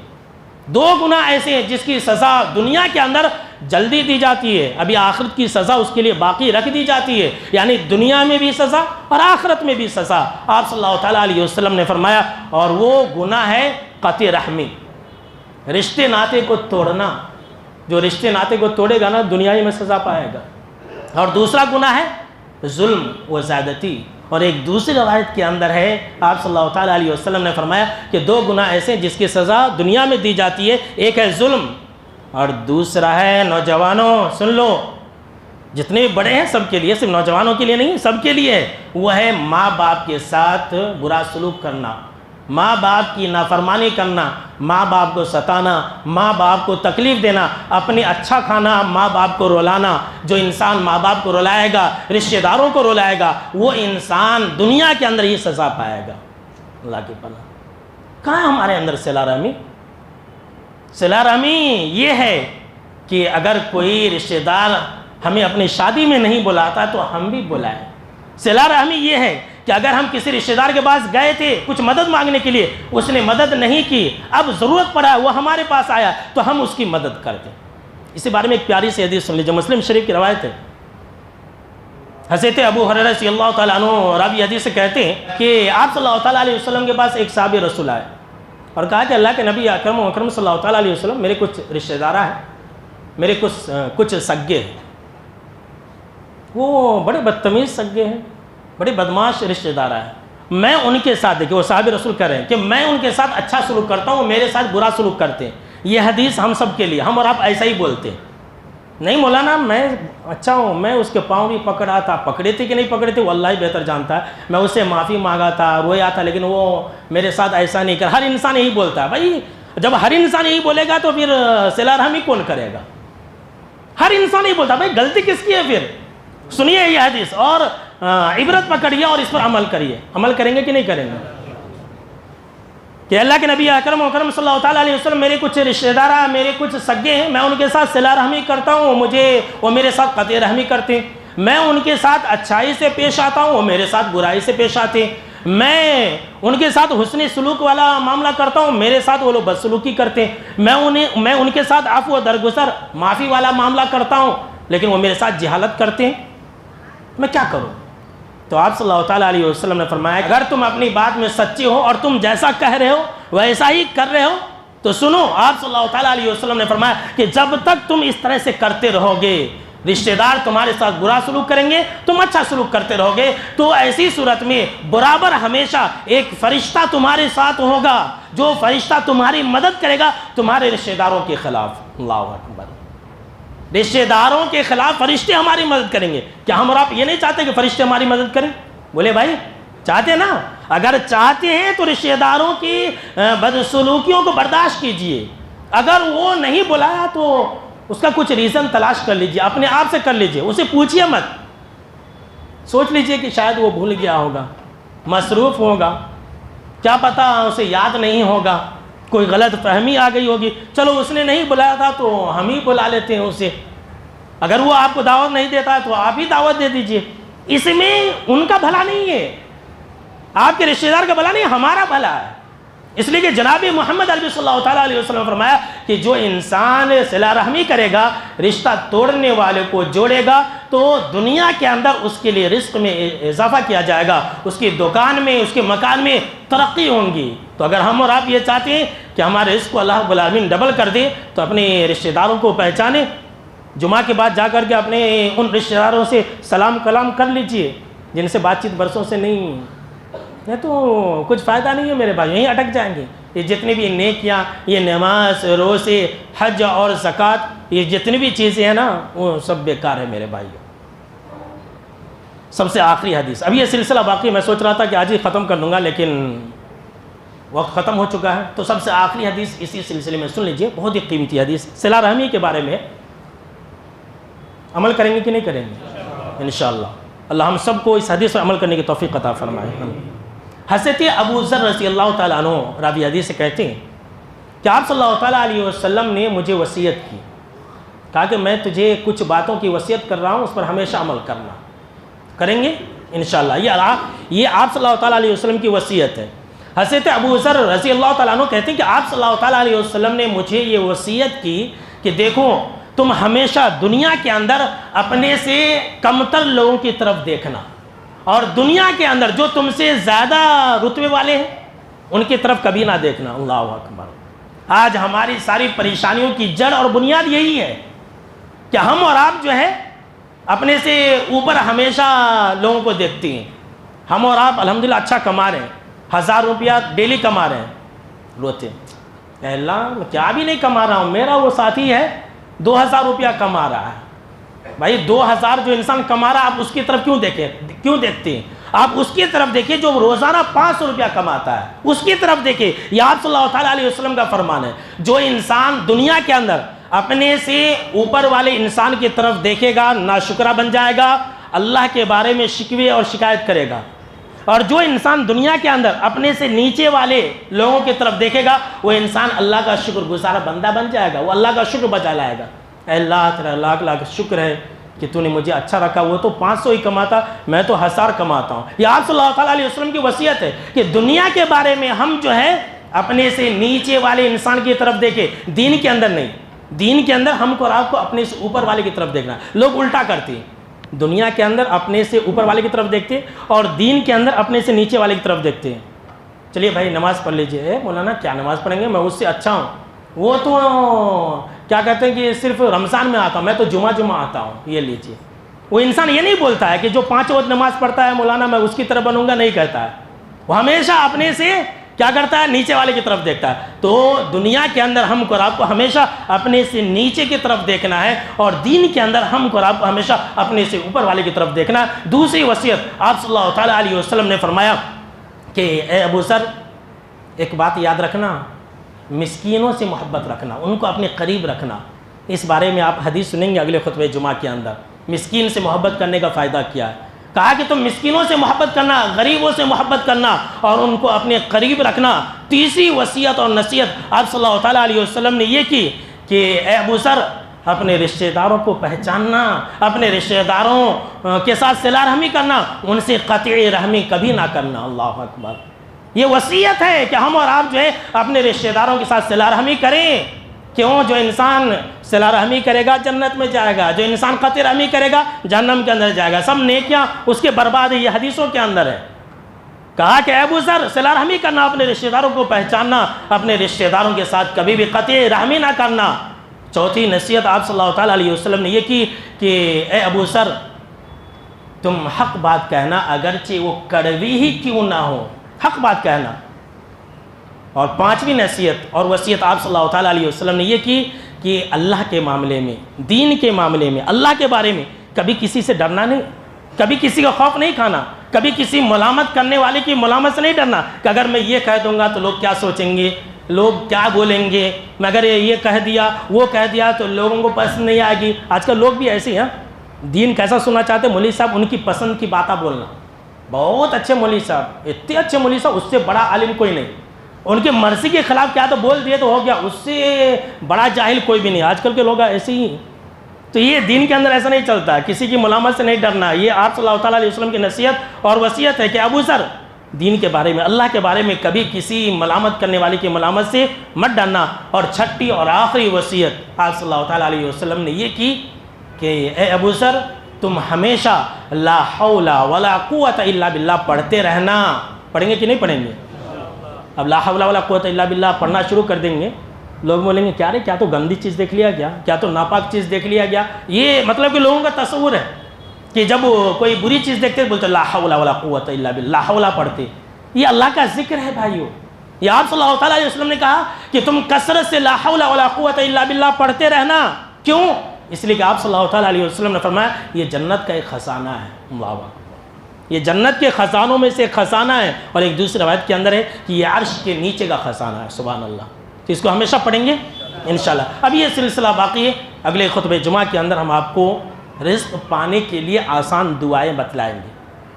دو گناہ ایسے ہیں جس کی سزا دنیا کے اندر جلدی دی جاتی ہے، ابھی آخرت کی سزا اس کے لیے باقی رکھ دی جاتی ہے، یعنی دنیا میں بھی سزا اور آخرت میں بھی سزا۔ آپ صلی اللہ تعالیٰ علیہ وسلم نے فرمایا اور وہ گناہ ہے قطع رحمی۔ رشتے ناطے کو توڑنا، جو رشتے ناطے کو توڑے گا نا دنیا ہی میں سزا پائے گا۔ اور دوسرا گناہ ہے ظلم و زیادتی، اور ایک دوسری روایت کے اندر ہے آپ صلی اللہ تعالیٰ علیہ وسلم نے فرمایا کہ دو گناہ ایسے ہیں جس کی سزا دنیا میں دی جاتی ہے، ایک ہے ظلم اور دوسرا ہے، نوجوانوں سن لو، جتنے بھی بڑے ہیں سب کے لیے، صرف نوجوانوں کے لیے نہیں، سب کے لیے ہے، وہ ہے ماں باپ کے ساتھ برا سلوک کرنا، ماں باپ کی نافرمانی کرنا، ماں باپ کو ستانا، ماں باپ کو تکلیف دینا، اپنی اچھا کھانا ماں باپ کو رلانا۔ جو انسان ماں باپ کو رلائے گا، رشتہ داروں کو رلائے گا، وہ انسان دنیا کے اندر ہی سزا پائے گا۔ اللہ کی پناہ۔ کہاں ہمارے اندر صلہ رحمی؟ صلہ رحمی یہ ہے کہ اگر کوئی رشتہ دار ہمیں اپنی شادی میں نہیں بلاتا تو ہم بھی بلائیں۔ صلہ رحمی یہ ہے کہ اگر ہم کسی رشتہ دار کے پاس گئے تھے کچھ مدد مانگنے کے لیے، اس نے مدد نہیں کی، اب ضرورت پڑا وہ ہمارے پاس آیا تو ہم اس کی مدد کر دیں۔ اسی بارے میں ایک پیاری سی حدیث سن لیجیے، مسلم شریف کی روایت ہے۔ حضرت ابو ہریرہ رضی اللہ تعالیٰ عنہ راوی حدیث سے کہتے ہیں کہ آپ صلی اللہ تعالیٰ علیہ وسلم کے پاس ایک صحابی رسول آئے اور کہا کہ اللہ کے نبی اکرم صلی اللہ تعالیٰ علیہ وسلم، میرے کچھ رشتہ دارہ ہیں، میرے کچھ سگے ہیں، وہ بڑے بدتمیز سگے ہیں، بڑے بدماش رشتہ دارہ ہیں، میں ان کے ساتھ، دیکھیں وہ صحابی رسول کہہ رہے ہیں کہ میں ان کے ساتھ اچھا سلوک کرتا ہوں، میرے ساتھ برا سلوک کرتے ہیں۔ یہ حدیث ہم سب کے لیے، ہم اور آپ ایسا ہی بولتے ہیں، نہیں مولانا میں اچھا ہوں، میں اس کے پاؤں بھی پکڑا تھا، پکڑے تھے کہ نہیں پکڑے تھے وہ اللہ ہی بہتر جانتا ہے، میں اس سے معافی مانگا تھا، رویا تھا، لیکن وہ میرے ساتھ ایسا نہیں کر۔ ہر انسان یہی بولتا ہے بھائی، جب ہر انسان یہی بولے گا تو پھر صلہ رحمی کون کرے گا؟ ہر انسان یہی بولتا ہے، بھائی غلطی کس کی ہے؟ پھر سنیے یہ حدیث اور عبرت پکڑیے اور اس پر عمل کریے۔ عمل کریں گے کہ نہیں کریں گے؟ کہ اللہ کے نبی اکرم صلی اللہ تعالیٰ علیہ وسلم، میرے کچھ رشتہ دارہ، میرے کچھ سگے ہیں، میں ان کے ساتھ صلہ رحمی کرتا ہوں، وہ میرے ساتھ قطع رحمی کرتے ہیں، میں ان کے ساتھ اچھائی سے پیش آتا ہوں، وہ میرے ساتھ برائی سے پیش آتے ہیں، میں ان کے ساتھ حسن سلوک والا معاملہ کرتا ہوں، میرے ساتھ وہ لوگ بدسلوکی کرتے ہیں، میں ان کے ساتھ عفو و درگزر معافی والا معاملہ کرتا ہوں، لیکن وہ میرے ساتھ جہالت کرتے ہیں، میں کیا کروں؟ تو آپ صلی اللہ تعالیٰ علیہ وسلم نے فرمایا اگر تم اپنی بات میں سچے ہو اور تم جیسا کہہ رہے ہو ویسا ہی کر رہے ہو تو سنو، آپ صلی اللہ تعالیٰ علیہ وسلم نے فرمایا کہ جب تک تم اس طرح سے کرتے رہو گے، رشتہ دار تمہارے ساتھ برا سلوک کریں گے، تم اچھا سلوک کرتے رہو گے، تو ایسی صورت میں برابر ہمیشہ ایک فرشتہ تمہارے ساتھ ہوگا، جو فرشتہ تمہاری مدد کرے گا تمہارے رشتہ داروں کے خلاف۔ اللہ اکبر۔ رشتہ داروں کے خلاف فرشتے ہماری مدد کریں گے۔ کیا ہم اور آپ یہ نہیں چاہتے کہ فرشتے ہماری مدد کریں؟ بولے بھائی چاہتے نا؟ اگر چاہتے ہیں تو رشتہ داروں کی بدسلوکیوں کو برداشت کیجئے، اگر وہ نہیں بلایا تو اس کا کچھ ریزن تلاش کر لیجئے، اپنے آپ سے کر لیجئے، اسے پوچھئے مت، سوچ لیجئے کہ شاید وہ بھول گیا ہوگا، مصروف ہوگا، کیا پتہ اسے یاد نہیں ہوگا، کوئی غلط فہمی آ گئی ہوگی، چلو اس نے نہیں بلایا تھا تو ہم ہی بلا لیتے ہیں اسے، اگر وہ آپ کو دعوت نہیں دیتا ہے تو آپ ہی دعوت دے دیجئے۔ اس میں ان کا بھلا نہیں ہے، آپ کے رشتہ دار کا بھلا نہیں، ہمارا بھلا ہے۔ اس لیے کہ جناب محمد عربی صلی اللہ تعالیٰ علیہ وسلم نے فرمایا کہ جو انسان صلہ رحمی کرے گا، رشتہ توڑنے والے کو جوڑے گا، تو دنیا کے اندر اس کے لیے رزق میں اضافہ کیا جائے گا، اس کی دکان میں، اس کے مکان میں ترقی ہوں گی۔ تو اگر ہم اور آپ یہ چاہتے ہیں کہ ہمارے رزق کو اللہ رب العالمین ڈبل کر دے تو اپنے رشتہ داروں کو پہچانیں، جمعہ کے بعد جا کر کے اپنے ان رشتہ داروں سے سلام کلام کر لیجئے جن سے بات چیت برسوں سے نہیں تو کچھ فائدہ نہیں ہے میرے بھائی، یہیں اٹک جائیں گے۔ یہ جتنی بھی نیکیاں، یہ نماز، روزے، حج اور زکوٰۃ، یہ جتنی بھی چیزیں ہیں نا وہ سب بیکار ہے میرے بھائی۔ سب سے آخری حدیث، اب یہ سلسلہ باقی میں سوچ رہا تھا کہ آج ہی ختم کر دوں گا لیکن وقت ختم ہو چکا ہے، تو سب سے آخری حدیث اسی سلسلے میں سن لیجئے، بہت ہی قیمتی حدیث، صلہ رحمی کے بارے میں۔ عمل کریں گے کہ نہیں کریں گے؟ انشاءاللہ اللہ ہم سب کو اس حدیث پر عمل کرنے کی توفیق عطا فرمائے۔ حضرت ابو ذر رضی اللہ تعالیٰ عنہ راوی حدیث سے کہتے ہیں کہ آپ صلی اللہ تعالیٰ علیہ وسلم نے مجھے وصیت کی، کہا کہ میں تجھے کچھ باتوں کی وصیت کر رہا ہوں، اس پر ہمیشہ عمل کرنا۔ کریں گے انشاءاللہ، یہ آپ صلی اللہ تعالیٰ علیہ وسلم کی وصیت ہے۔ حضرت ابو ذر رضی اللہ تعالیٰ عنہ کہتے ہیں کہ آپ صلی اللہ تعالیٰ علیہ وسلم نے مجھے یہ وصیت کی کہ دیکھو تم ہمیشہ دنیا کے اندر اپنے سے کمتر لوگوں کی طرف دیکھنا، اور دنیا کے اندر جو تم سے زیادہ رتبے والے ہیں ان کی طرف کبھی نہ دیکھنا۔ اللہ اکبر۔ آج ہماری ساری پریشانیوں کی جڑ اور بنیاد یہی ہے کہ ہم اور آپ جو ہے اپنے سے اوپر ہمیشہ لوگوں کو دیکھتے ہیں. ہم اور آپ الحمدللہ اچھا کما رہے ہیں, 1000 روپیہ ڈیلی کما رہے ہیں, روتے ہیں اے اللہ میں کیا بھی نہیں کما رہا ہوں, میرا وہ ساتھی ہے 2000 روپیہ کما رہا ہے. بھائی 2000 جو انسان کما رہا ہے آپ اس کی طرف کیوں دیکھتے ہیں؟ آپ اس کی طرف دیکھیں جو روزانہ 500 روپیہ کماتا ہے, اس کی طرف دیکھیں. یہ آپ صلی اللہ تعالیٰ علیہ وسلم کا فرمان ہے. جو انسان دنیا کے اندر اپنے سے اوپر والے انسان کی طرف دیکھے گا ناشکرہ بن جائے گا, اللہ کے بارے میں شکوے اور شکایت کرے گا. اور جو انسان دنیا کے اندر اپنے سے نیچے والے لوگوں کی طرف دیکھے گا وہ انسان اللہ کا شکر گزار بندہ بن جائے گا, وہ اللہ کا شکر بجا لائے گا. اے اللہ تیرا لاکھ لاکھ شکر ہے کہ تو نے مجھے اچھا رکھا, وہ تو 500 ہی کماتا, میں تو 1000 کماتا ہوں. یہ آپ صلی اللہ تعالیٰ علیہ وسلم کی وصیت ہے کہ دنیا کے بارے میں ہم جو ہے اپنے سے نیچے والے انسان کی طرف دیکھیں, دین کے اندر نہیں. دین کے اندر ہم کو اور آپ کو اپنے سے اوپر والے کی طرف دیکھنا. لوگ الٹا کرتے ہیں, دنیا کے اندر اپنے سے اوپر والے کی طرف دیکھتے ہیں اور دین کے اندر اپنے سے نیچے والے کی طرف دیکھتے ہیں. چلیے بھائی نماز پڑھ لیجئے. مولانا کیا نماز پڑھیں گے, میں اس سے اچھا ہوں, وہ تو کیا کہتے ہیں کہ صرف رمضان میں آتا ہوں, میں تو جمعہ آتا ہوں. یہ لیجئے. وہ انسان یہ نہیں بولتا ہے کہ جو 5 وقت نماز پڑھتا ہے مولانا میں اس کی طرف بنوں گا, نہیں کہتا ہے. وہ ہمیشہ اپنے سے کیا کرتا ہے, نیچے والے کی طرف دیکھتا ہے. تو دنیا کے اندر ہم کو اور آپ کو ہمیشہ اپنے سے نیچے کی طرف دیکھنا ہے اور دین کے اندر ہم کو اور آپ کو ہمیشہ اپنے سے اوپر والے کی طرف دیکھنا ہے. دوسری وصیت آپ صلی اللہ تعالیٰ علیہ وسلم نے فرمایا کہ اے ابو ذر ایک بات یاد رکھنا, مسکینوں سے محبت رکھنا, ان کو اپنے قریب رکھنا. اس بارے میں آپ حدیث سنیں گے اگلے خطبہ جمعہ کے اندر. مسکین سے محبت کرنے کا فائدہ کیا ہے؟ کہا کہ تم مسکینوں سے محبت کرنا, غریبوں سے محبت کرنا اور ان کو اپنے قریب رکھنا. تیسری وصیت اور نصیحت آپ صلی اللہ تعالیٰ علیہ وسلم نے یہ کی کہ اے ابو ذر اپنے رشتہ داروں کو پہچاننا, اپنے رشتہ داروں کے ساتھ صلہ رحمی کرنا, ان سے قطع رحمی کبھی نہ کرنا. اللہ اکبر. یہ وصیت ہے کہ ہم اور آپ جو ہے اپنے رشتہ داروں کے ساتھ صلہ رحمی کریں. کیوں؟ جو انسان صلہ رحمی کرے گا جنت میں جائے گا, جو انسان قطع رحمی کرے گا جہنم کے اندر جائے گا. سب نیکیاں اس کے برباد ہے. یہ حدیثوں کے اندر ہے. کہا کہ اے ابو ذر صلہ رحمی کرنا, اپنے رشتہ داروں کو پہچاننا, اپنے رشتہ داروں کے ساتھ کبھی بھی قطع رحمی نہ کرنا. چوتھی نصیحت آپ صلی اللہ تعالیٰ علیہ وسلم نے یہ کی کہ اے ابو ذر تم حق بات کہنا اگرچہ وہ کڑوی ہی کیوں نہ ہو, حق بات کہنا. اور پانچویں نصیحت اور وصیت آپ صلی اللہ تعالیٰ علیہ وسلم نے یہ کی کہ اللہ کے معاملے میں, دین کے معاملے میں, اللہ کے بارے میں کبھی کسی سے ڈرنا نہیں, کبھی کسی کا خوف نہیں کھانا, کبھی کسی ملامت کرنے والے کی ملامت سے نہیں ڈرنا کہ اگر میں یہ کہہ دوں گا تو لوگ کیا سوچیں گے, لوگ کیا بولیں گے, میں اگر یہ کہہ دیا وہ کہہ دیا تو لوگوں کو پسند نہیں آئے گی. آج کل لوگ بھی ایسے ہیں, دین کیسا سننا چاہتے ہیں, مولوی صاحب ان کی پسند کی باتیں بولنا. بہت اچھے مولوی صاحب, اتنے اچھے مولوی صاحب, اس سے بڑا عالم کوئی نہیں. ان کی مرضی کے خلاف کیا تو بول دیے تو ہو گیا, اس سے بڑا جاہل کوئی بھی نہیں. آج کل کے لوگ ایسے ہی. تو یہ دین کے اندر ایسا نہیں چلتا, کسی کی ملامت سے نہیں ڈرنا. یہ آپ صلی اللہ تعالیٰ علیہ وسلم کی نصیحت اور وصیت ہے کہ ابو ذر دین کے بارے میں, اللہ کے بارے میں کبھی کسی ملامت کرنے والے کی ملامت سے مت ڈرنا. اور چھٹی اور آخری وصیت آپ صلی اللہ تعالیٰ علیہ وسلم نے یہ کی کہ اے ابو ذر تم ہمیشہ لا حول ولا قوت الا باللہ پڑھتے رہنا. پڑھیں گے کہ نہیں پڑھیں گے؟ اب لا حول ولا قوت الا باللہ پڑھنا شروع کر دیں گے, لوگ بولیں گے کیا رے, کیا تو گندی چیز دیکھ لیا گیا, کیا تو ناپاک چیز دیکھ لیا گیا. یہ مطلب کہ لوگوں کا تصور ہے کہ جب کوئی بری چیز دیکھتے بولتے لا حول ولا قوت الا باللہ, لا حول پڑھتے. یہ اللہ کا ذکر ہے بھائیو. یہ آپ صلی اللہ تعالیٰ علیہ وسلم نے کہا کہ تم کثرت سے لا حول ولا قوت الا باللہ پڑھتے رہنا. کیوں؟ اس لیے کہ آپ صلی اللہ تعالیٰ علیہ وسلم نے فرمایا یہ جنت کا ایک خزانہ ہے. اللہ اکبر. یہ جنت کے خزانوں میں سے ایک خزانہ ہے. اور ایک دوسری روایت کے اندر ہے کہ یہ عرش کے نیچے کا خزانہ ہے. سبحان اللہ. تو اس کو ہمیشہ پڑھیں گے انشاءاللہ. اب یہ سلسلہ باقی ہے. اگلے خطبہ جمعہ کے اندر ہم آپ کو رزق پانے کے لیے آسان دعائیں بتلائیں گے,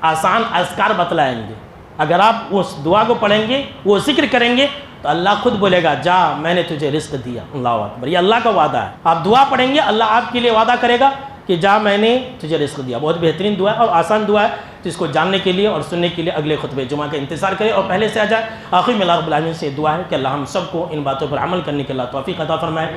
آسان اذکار بتلائیں گے. اگر آپ اس دعا کو پڑھیں گے, وہ ذکر کریں گے, تو اللہ خود بولے گا جا میں نے تجھے رزق دیا. اللہ اکبر. یہ اللہ کا وعدہ ہے. آپ دعا پڑھیں گے, اللہ آپ کے لیے وعدہ کرے گا کہ جا میں نے تجھے رزق دیا. بہت بہترین دعا ہے اور آسان دعا ہے. تو اس کو جاننے کے لیے اور سننے کے لیے اگلے خطبہ جمعہ کا انتظار کریں اور پہلے سے آ جائے. آخر میں اللہ رب العالمین سے دعا ہے کہ اللہ ہم سب کو ان باتوں پر عمل کرنے کے اللہ توفیق عطا فرمائے.